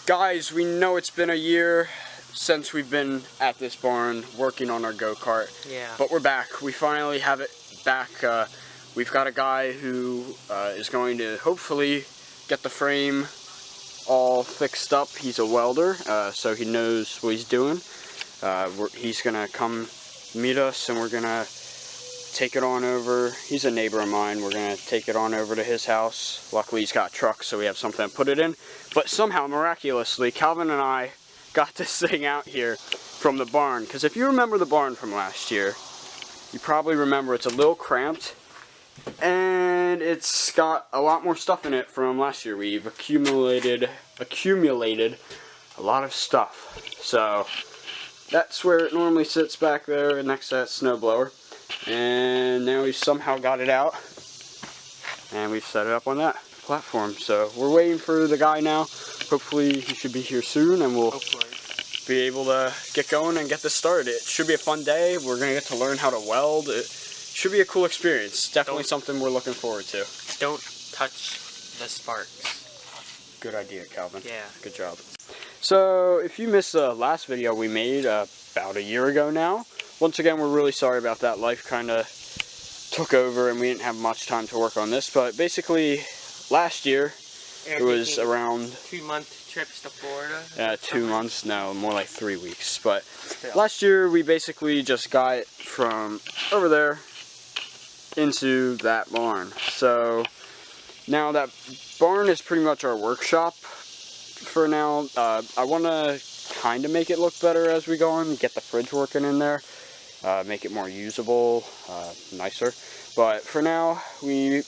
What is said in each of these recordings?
Guys, we know it's been a year since we've been at this barn working on our go-kart. Yeah. But we're back. We finally have it back. We've got a guy who is going to hopefully get the frame all fixed up. He's a welder, so he knows what he's doing. He's going to come meet us, and we're going to take it on over. He's a neighbor of mine. We're going to take it on over to his house. Luckily, he's got a truck, so we have something to put it in. But somehow, miraculously, Calvin and I got this thing out here from the barn. Because if you remember the barn from last year, you probably remember it's a little cramped. And it's got a lot more stuff in it from last year. We've accumulated a lot of stuff. So that's where it normally sits back there next to that snowblower. And now we've somehow got it out. And we've set it up on that platform. So we're waiting for the guy now. Hopefully he should be here soon, and we'll be able to get going and get this started. It should be a fun day. We're going to get to learn how to weld. It should be a cool experience. Definitely something we're looking forward to. Don't touch the sparks. Good idea, Calvin. Yeah. Good job. So, if you missed the last video we made about a year ago now, once again, we're really sorry about that. Life kind of took over and we didn't have much time to work on this. But basically, last year, it was around 2-month trips to Florida. 2 months, no, more like 3 weeks. But last year, we basically just got it from over there into that barn. So now that barn is pretty much our workshop for now. I want to kind of make it look better as we go on, get the fridge working in there, make it more usable, nicer. But for now, we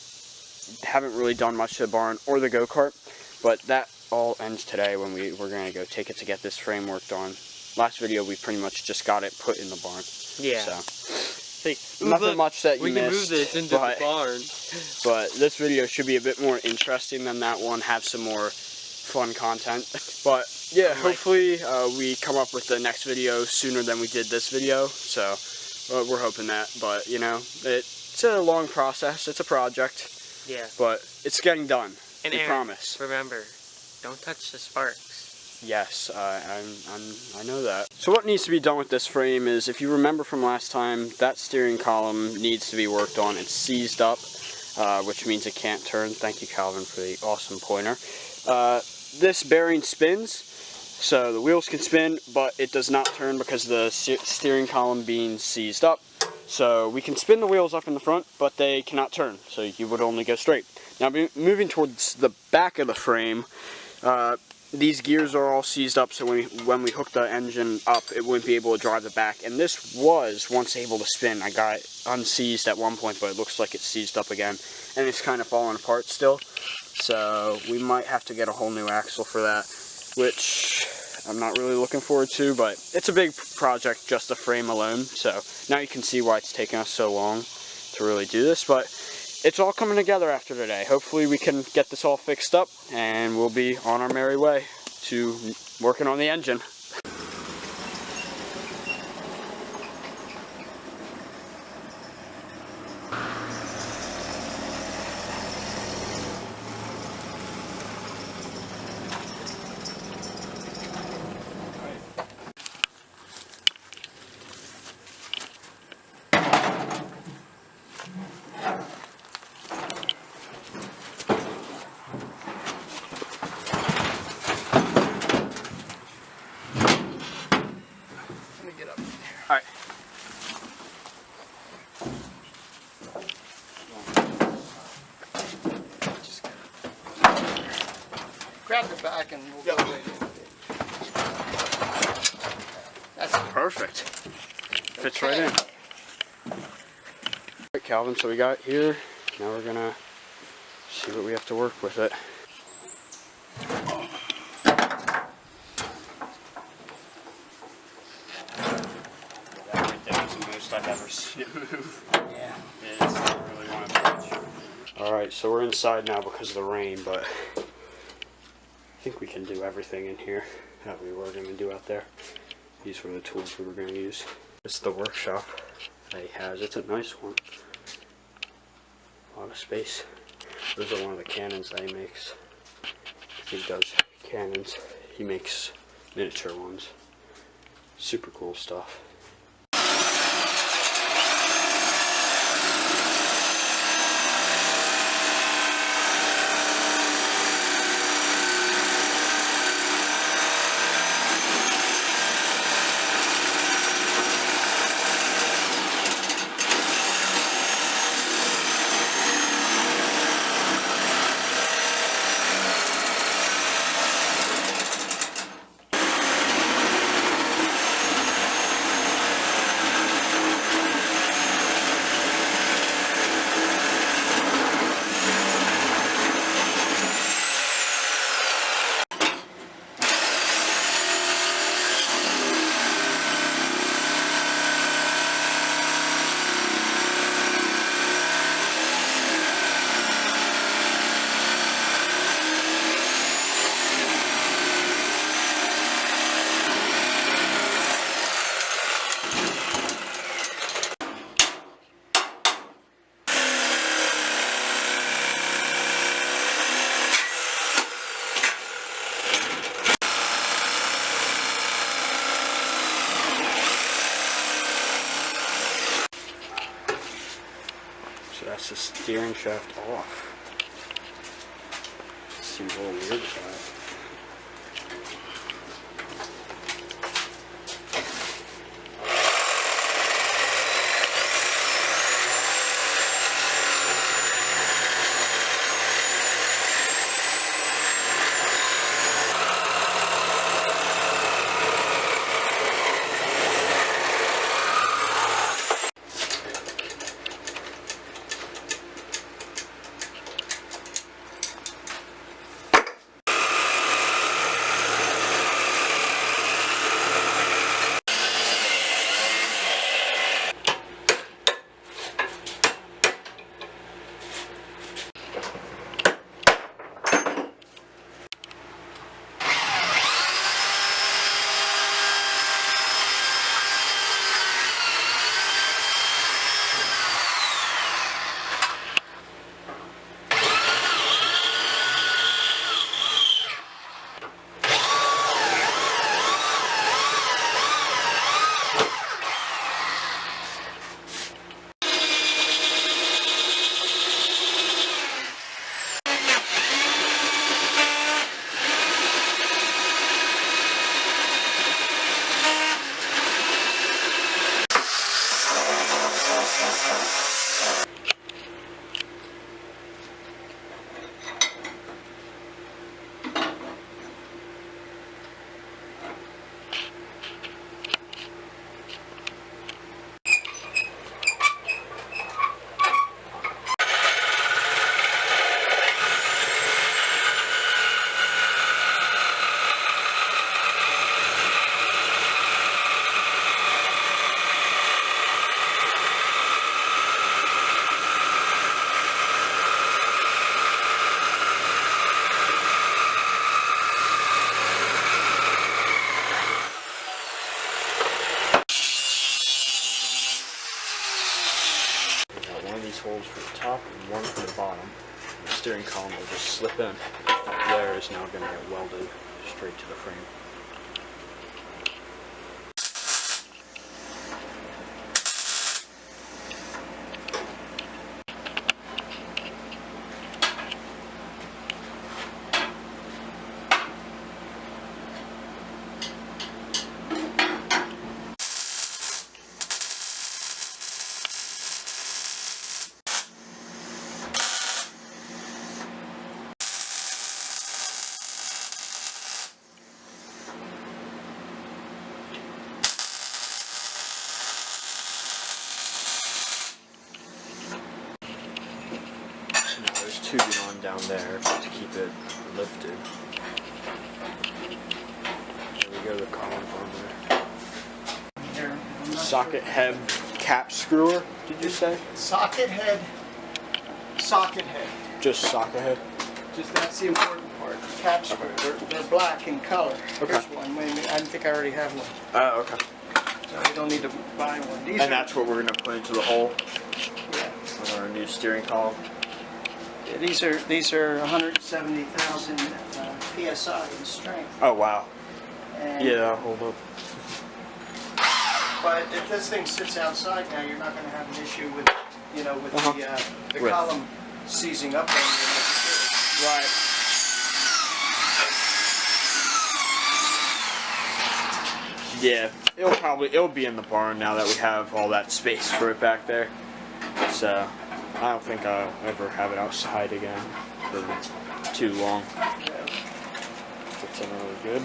haven't really done much to the barn or the go-kart, but that all ends today when we're going to go take it to get this frame worked on. Last video, we pretty much just got it put in the barn. Yeah. So, nothing much that you missed. We can move this into the barn. But this video should be a bit more interesting than that one, have some more fun content. But yeah, hopefully we come up with the next video sooner than we did this video. So we're hoping that. But you know, it's a long process. It's a project. Yeah. But it's getting done. And we Aaron, promise. Remember, don't touch the sparks. Yes, I know that. So what needs to be done with this frame is, if you remember from last time, that steering column needs to be worked on. It's seized up, which means it can't turn. Thank you, Calvin, for the awesome pointer. This bearing spins, so the wheels can spin, but it does not turn because of the steering column being seized up. So we can spin the wheels up in the front, but they cannot turn, so you would only go straight. Now, moving towards the back of the frame, these gears are all seized up, so when we hook the engine up, it wouldn't be able to drive the back. And this was once able to spin. I got it unseized at one point, but it looks like it's seized up again. And it's kind of falling apart still. So we might have to get a whole new axle for that, which I'm not really looking forward to, but it's a big project, just the frame alone. So now you can see why it's taken us so long to really do this. But it's all coming together after today. Hopefully we can get this all fixed up, and we'll be on our merry way to working on the engine. Alright. Grab the back and we'll go in. That's Perfect. Fits right in. Alright, Calvin, so we got it here. Now we're gonna see what we have to work with it. I've ever seen it move. yeah. It's not really one of much. Alright, so we're inside now because of the rain, but I think we can do everything in here that we were going to do out there. These were the tools we were going to use. It's the workshop that he has. It's a nice one. A lot of space. Those are one of the cannons that he makes. He does cannons. he makes miniature ones. Super cool stuff. So that's the steering shaft off. Seems a little weird with that. Holes for the top and one for the bottom. The steering column will just slip in. That there is now going to get welded straight to the frame. Tubing on down there to keep it lifted. There we go, the columns on there. Socket head cap screwer, did you say? Socket head. Socket head. Just socket head? Just that's the important part. Cap screw. They're black in color. Okay. Here's one. Wait a minute. I think I already have one. Oh, okay. So we don't need to buy one. These and that's what we're going to put into the hole? Yeah. On our new steering column? These are 170,000 psi in strength. Oh wow. And, Yeah, hold up. But if this thing sits outside now, you're not going to have an issue with, you know, with the Right. column seizing up on you. Right. Yeah, it'll be in the barn now that we have all that space for it back there. So I don't think I'll ever have it outside again for too long. Yeah. It's in really good.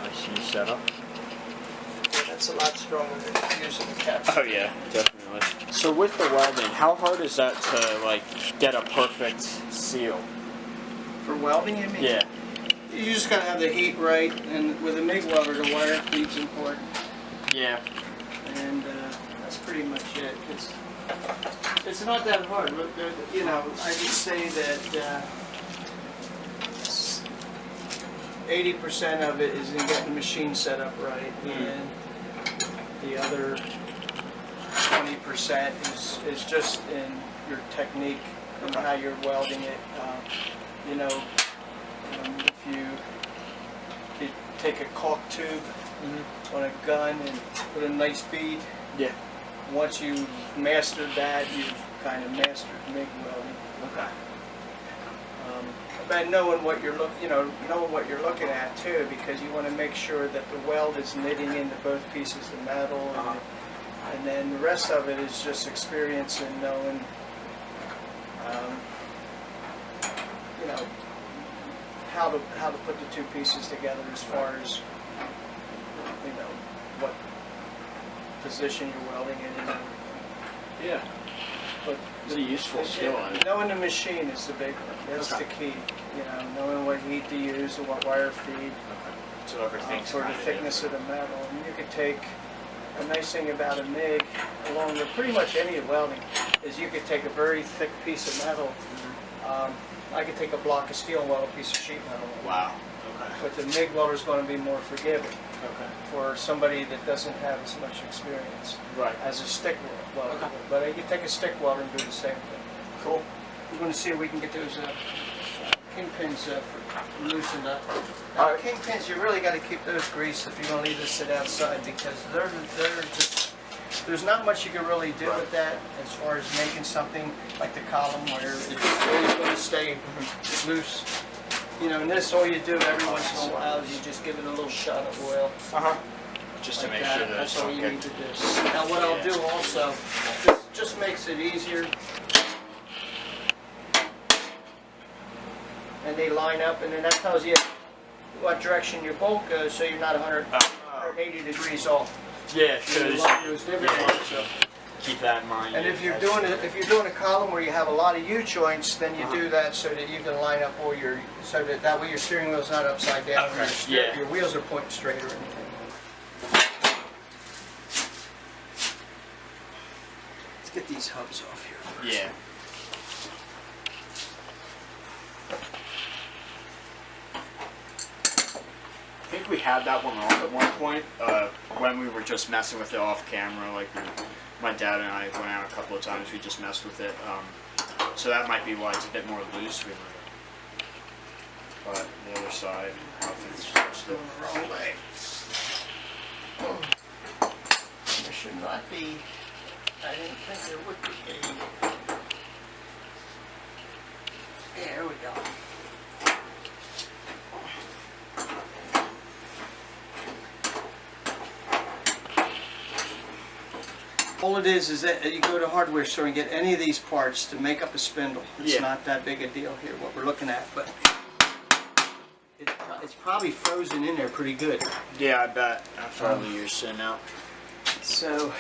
Nice new setup. Yeah, that's a lot stronger than using the cap. Oh yeah, definitely. So with the welding, how hard is that to like get a perfect seal? For welding, you mean? Yeah. You just gotta have the heat right, and with a MIG welder, the wire feed's important. Yeah. And that's pretty much it. It's not that hard. Look, you know, I would say that 80% of it is in getting the machine set up right, and the other 20% is just in your technique and how you're welding it. You know, if you take a caulk tube on a gun and put a nice bead. Yeah. Once you've mastered that, you've kind of mastered MIG welding. Okay. But knowing what you're knowing what you're looking at too, because you want to make sure that the weld is knitting into both pieces of metal, and then the rest of it is just experience and knowing, you know, how to put the two pieces together as far as, you know, what position you're welding in and everything. Yeah. But It's a useful skill. knowing the machine is the big one. That's the key. You know, knowing what heat to use and what wire feed. So everything's For the thickness of the metal. And you could take, a nice thing about a MIG, along with pretty much any welding, is you could take a very thick piece of metal. I could take a block of steel and weld a piece of sheet metal. Wow. Okay. But the MIG welder is going to be more forgiving Okay. for somebody that doesn't have as much experience Right. as a stick welder. Okay. But you can take a stick welder and do the same thing. Cool. We're going to see if we can get those kingpins loosened up. All right. Kingpins, you really got to keep those greased if you're going to leave this sit outside, because they're just, there's not much you can really do with that as far as making something like the column where it's always going to stay loose. You know, and this, all you do every once in a while is you just give it a little shot of oil. Just to Like make that. sure that That's it's all not you good. need to do. Now what I'll do also, this just makes it easier. And they line up, and then that tells you what direction your bolt goes, so you're not 180 degrees off. Yeah, You because line those differently, so. keep that in mind. And if you're doing a column where you have a lot of U-joints, then you do that so that you can line up all your, so that way your steering wheel's not upside down, Okay, and yeah. your wheels are pointing straight or anything. Let's get these hubs off here first. Yeah. I think we had that one off at one point when we were just messing with it off camera. Like my dad and I went out a couple of times. We just messed with it. So that might be why it's a bit more loose. But the other side, I don't think it's Still the wrong way. There should not be, I didn't think there would be there we go. All it is that you go to a hardware store and get any of these parts to make up a spindle. It's not that big a deal here, what we're looking at, but it's probably frozen in there pretty good. Yeah, I bet. After all the years sitting out. So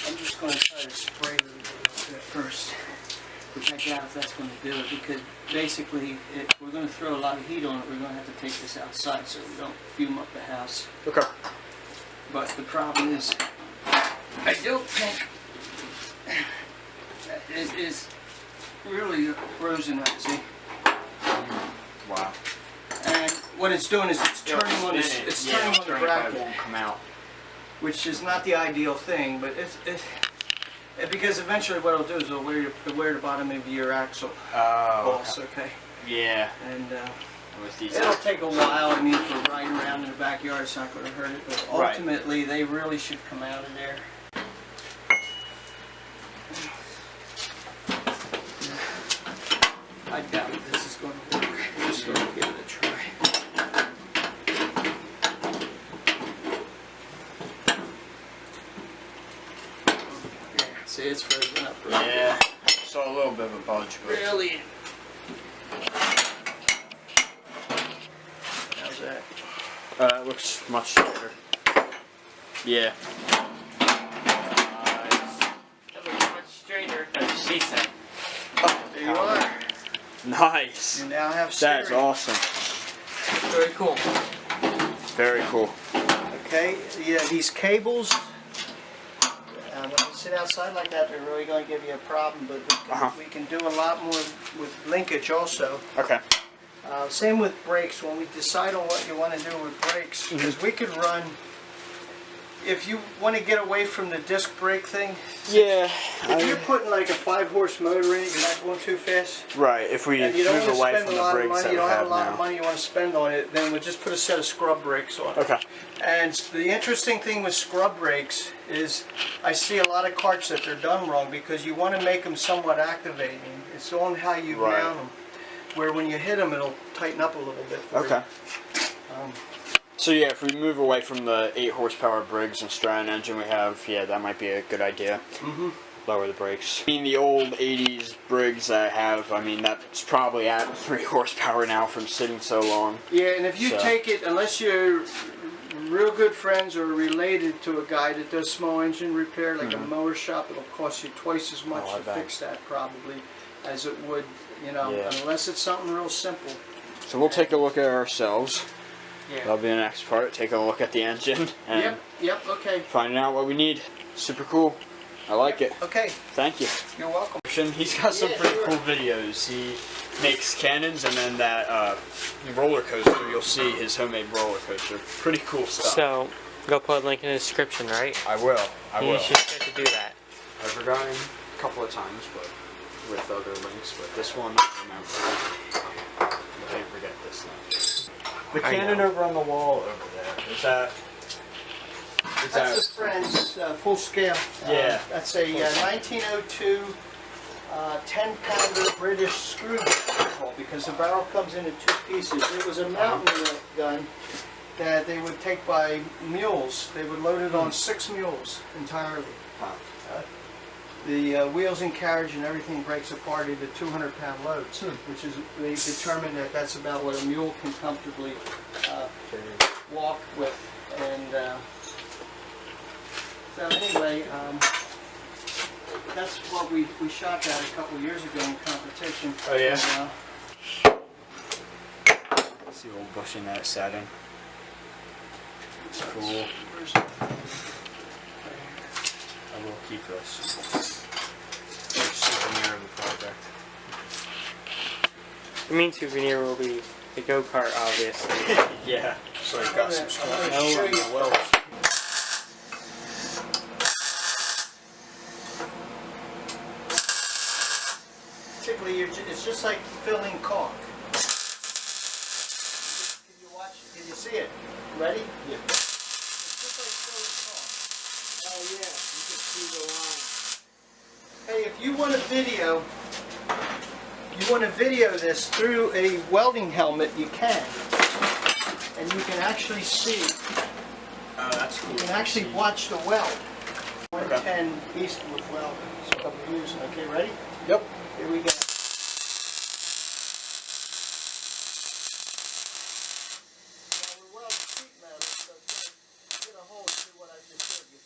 I'm just going to try to spray it a little bit first, which I doubt if that's going to do it, because basically if we're going to throw a lot of heat on it, we're going to have to take this outside so we don't fume up the house. Okay. But the problem is, I don't think it is really frozen up, see? Wow. And what it's doing is it's turning on the It bracket, won't come out. which is not the ideal thing, but Because eventually what it'll do is it'll wear the bottom of your axle bolts, okay? Yeah. And With these it'll take a while. I mean, for riding around in the backyard, it's not going to hurt it. But ultimately, they really should come out of there. I doubt this is going to work. Just going to give it a try. Yeah, see, it's frozen up. Right Yeah, saw a little bit of a budge, but really. How's that? It looks much straighter. Yeah. That looks much straighter than she said. There you are. Nice. You now have steering. That's awesome. Very cool. Very cool. Okay, yeah, these cables, when you sit outside like that, they're really going to give you a problem, but we can do a lot more with linkage also. Okay. Same with brakes. When we decide on what you want to do with brakes, because we could run, if you want to get away from the disc brake thing, Yeah. if you're putting like a 5-horse motor in it, you're not going too fast. Right. If we And you don't move want to away spend from a the lot of brakes money, that you we don't have have a lot of now. money you want to spend on it, then we'll just put a set of scrub brakes on it. Okay. And the interesting thing with scrub brakes is I see a lot of karts that they're done wrong because you want to make them somewhat activating. It's on how you mount them, where when you hit them it'll tighten up a little bit for Okay. you. So yeah, if we move away from the 8 horsepower Briggs and Stratton engine we have, yeah, that might be a good idea. Mm-hmm. Lower the brakes. I mean, the old 80s Briggs I have, I mean, that's probably at 3 horsepower now from sitting so long. Yeah, and if you take it, unless you're real good friends or related to a guy that does small engine repair, like a mower shop, it'll cost you twice as much to fix that probably as it would, you know, unless it's something real simple. So we'll take a look at it ourselves. Yeah. That'll be the next part. Take a look at the engine and okay. finding out what we need. Super cool. I like it. Okay. Thank you. You're welcome. He's got some pretty cool videos. He makes cannons and then that roller coaster. You'll see his homemade roller coaster. Pretty cool stuff. So, go put a link in the description, right? I will. I will. You should get to do that. I've forgotten a couple of times, but with other links. But this one, I remember. I can't forget this thing. The cannon over on the wall over there. Is that? That's a friend's full scale. Yeah. That's a 1902 10-pounder British screw barrel because the barrel comes into 2 pieces. It was a mountain gun that they would take by mules. They would load it on 6 mules entirely. The wheels and carriage and everything breaks apart into 200-pound loads, which is, they determined that that's about what a mule can comfortably walk with. And so anyway, that's what we shot that a couple years ago in competition. Oh yeah? And, let's see the old bushing that it sat in. Cool. I will keep this. Souvenir of the project. The main souvenir will be the go-kart, obviously. Yeah. So I've got some show you. wells. Particularly, it's just like filling caulk. Can you watch? Can you see it? Ready? Yeah. It's just like filling caulk. Oh yeah, you can see the line. Hey, if you want to video this through a welding helmet, you can. And you can actually see. Oh, that's cool. You can actually watch the weld. Okay. 110 Eastwood weld. It's a couple years. Okay, ready? Yep. Here we go. Now we're welding sheet metal, so it's going to get a hole through what I just showed you.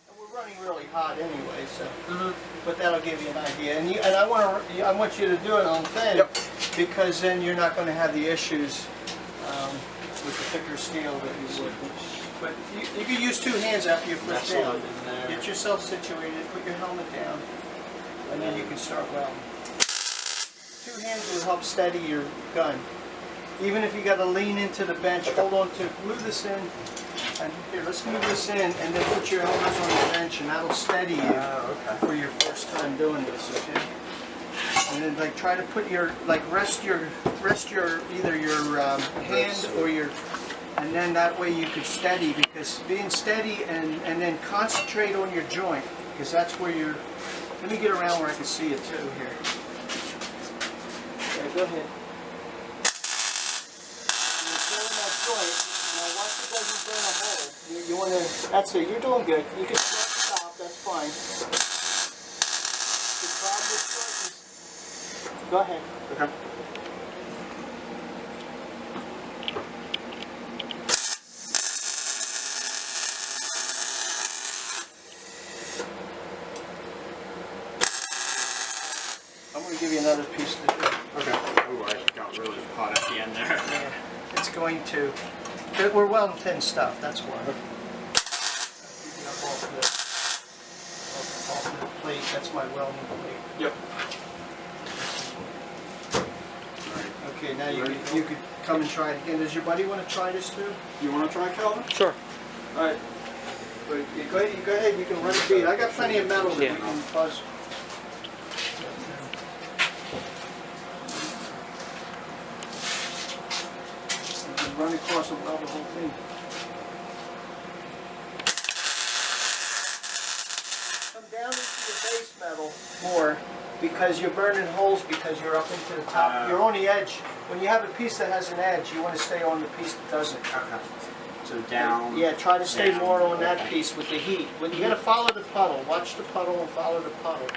And we're running really hot anyway, so. But that'll give you an idea. And I want you to do it on thin, because then you're not going to have the issues with the thicker steel that you would. But you can use 2 hands after you put it down. Get yourself situated, put your helmet down, and then you can start welding. 2 hands will help steady your gun. Even if you got to lean into the bench, hold on to, move this in. And here, let's move this in and then put your elbows on the bench and that'll steady you for your first time doing this, okay? And then like try to put your, like rest your either your hand or your, and then that way you could steady, because being steady and then concentrate on your joint, because that's where you're, let me get around where I can see it too here. Okay, go ahead. You're feeling that joint. Now watch it doesn't burn a hole. You want to, that's it, you're doing good. You can stop, that's fine. The problem with shortness, go ahead. Okay. I'm going to give you another piece to do. Okay. Oh, I got really hot at the end there. Yeah, it's going to, we're welding thin stuff, that's why. Keep it up off the plate, that's my welding plate. Yep. Okay, now you could come and try it again. Does your buddy want to try this too? You want to try, Calvin? Sure. All right. But go ahead, you can run a bead. I got plenty of metal that we can fuzz. You can run across and weld the whole thing. Come down into the base metal more, because you're burning holes because you're up into the top. You're on the edge. When you have a piece that has an edge, you want to stay on the piece that doesn't. Okay. So down. Yeah, try to stay down. more on that piece with the heat. When you gotta follow the puddle. Watch the puddle and follow the puddle.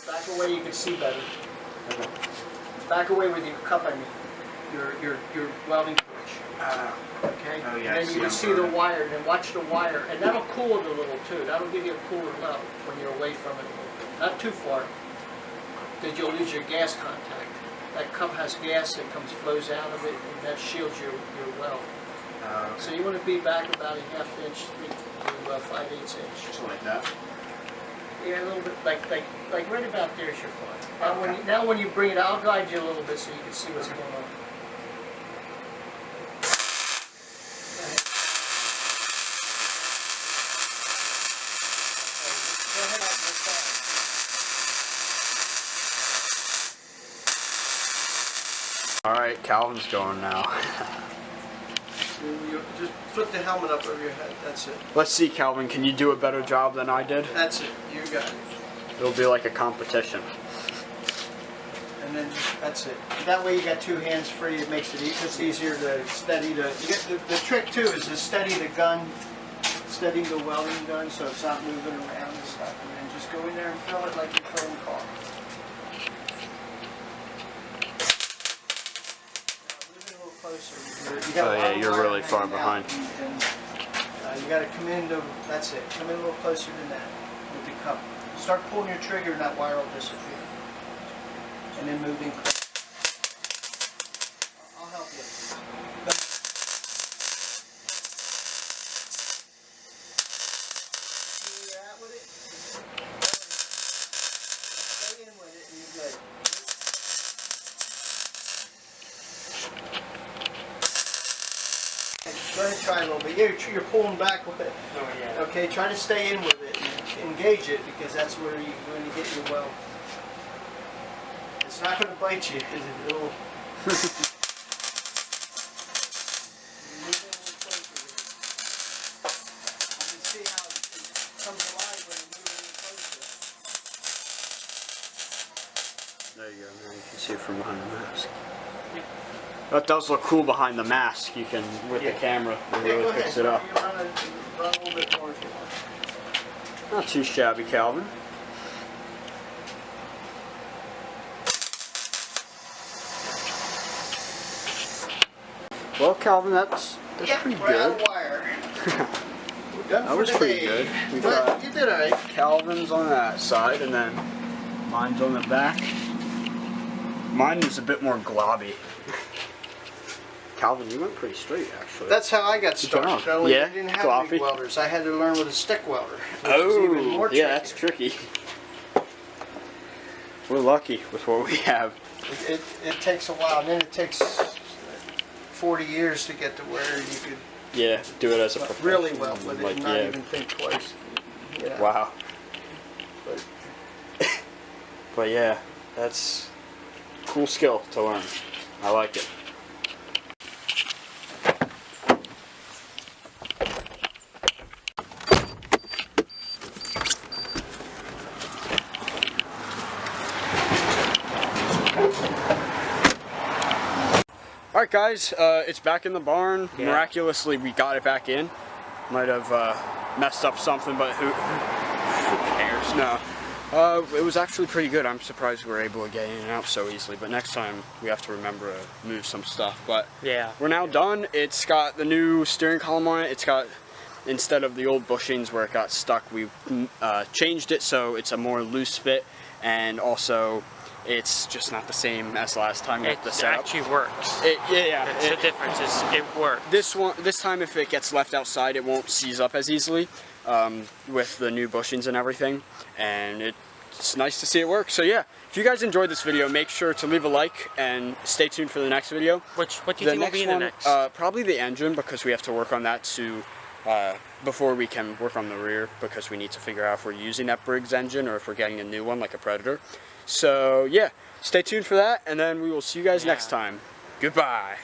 Back away, you can see better. Okay. Back away with your cup, I mean. Your welding torch. Okay? Oh, yeah, And then you can see the wire, and then watch the wire. And that'll cool it a little too. That'll give you a cooler weld when you're away from it a little bit. Not too far, because you'll lose your gas contact. That cup has gas that flows out of it, and that shields your weld. So you want to be back about a ½ inch to 5/8 inch. So like that. Yeah, a little bit, like right about there is your fine. Now when you bring it out, I'll guide you a little bit so you can see what's going on. Go ahead up this side. All right, Calvin's going now. You just flip the helmet up over your head. That's it. Let's see, Calvin. Can you do a better job than I did? That's it. You got it. It'll be like a competition. And then that's it. That way you got two hands free. It makes it just easier to steady the. You get the trick too is to steady the gun, steady the welding gun, so it's not moving around and stuff. And then just go in there and fill it like you're filling car. Move it a little closer. You got a lot yeah, of you're wire really far hanging out, behind. and you got to come in to. That's it. Come in a little closer than that with the cup. Start pulling your trigger, and that wire will disappear. And then moving. I'll help you. See where you're at with it? Stay in with it and you're good. Okay, go ahead and try a little bit. You're pulling back with it. Oh, yeah. Okay, try to stay in with it and engage it, because that's where you're going to get your weld. It's not going to bite you, because it'll. Move in a little closer with it. You can see how it comes alive when you move it a little closer. There you go. Now you can see it from behind the mask. That does look cool behind the mask. You can, with the camera, it Yeah, really go picks ahead. it up. You run a little bit more if you want. Not too shabby, Calvin. Well, Calvin, that's pretty we're out good. of wire. We're done That for was today. pretty good. We But got you did all right. Calvin's on that side, and then mine's on the back. Mine is a bit more globby. Calvin, you went pretty straight, actually. That's how I got started. job. Only Yeah, I didn't have gloppy. big welders. I had to learn with a stick welder. Which is even more yeah, that's trickier. tricky. We're lucky with what we have. It takes a while, and then it takes 40 years to get to where you could Yeah, do it as a professional. really well with it, like, and not yeah. even think twice. Yeah. Wow. But But yeah, that's cool skill to learn. I like it. Alright guys, it's back in the barn. Yeah. Miraculously we got it back in. Might have messed up something, but who cares? No. It was actually pretty good. I'm surprised we were able to get in and out so easily, but next time we have to remember to move some stuff. But Yeah. we're now done. It's got the new steering column on it. It's got, instead of the old bushings where it got stuck, we changed it so it's a more loose fit, and also it's just not the same as last time with the It setup. actually works. Yeah. It's the difference is it works. This time, if it gets left outside, it won't seize up as easily with the new bushings and everything, and it's nice to see it work. So yeah, if you guys enjoyed this video, make sure to leave a like and stay tuned for the next video. What do you think will be in the next? Probably the engine, because we have to work on that to before we can work on the rear, because we need to figure out if we're using that Briggs engine or if we're getting a new one like a Predator. So yeah, stay tuned for that, and then we will see you guys next time. Goodbye.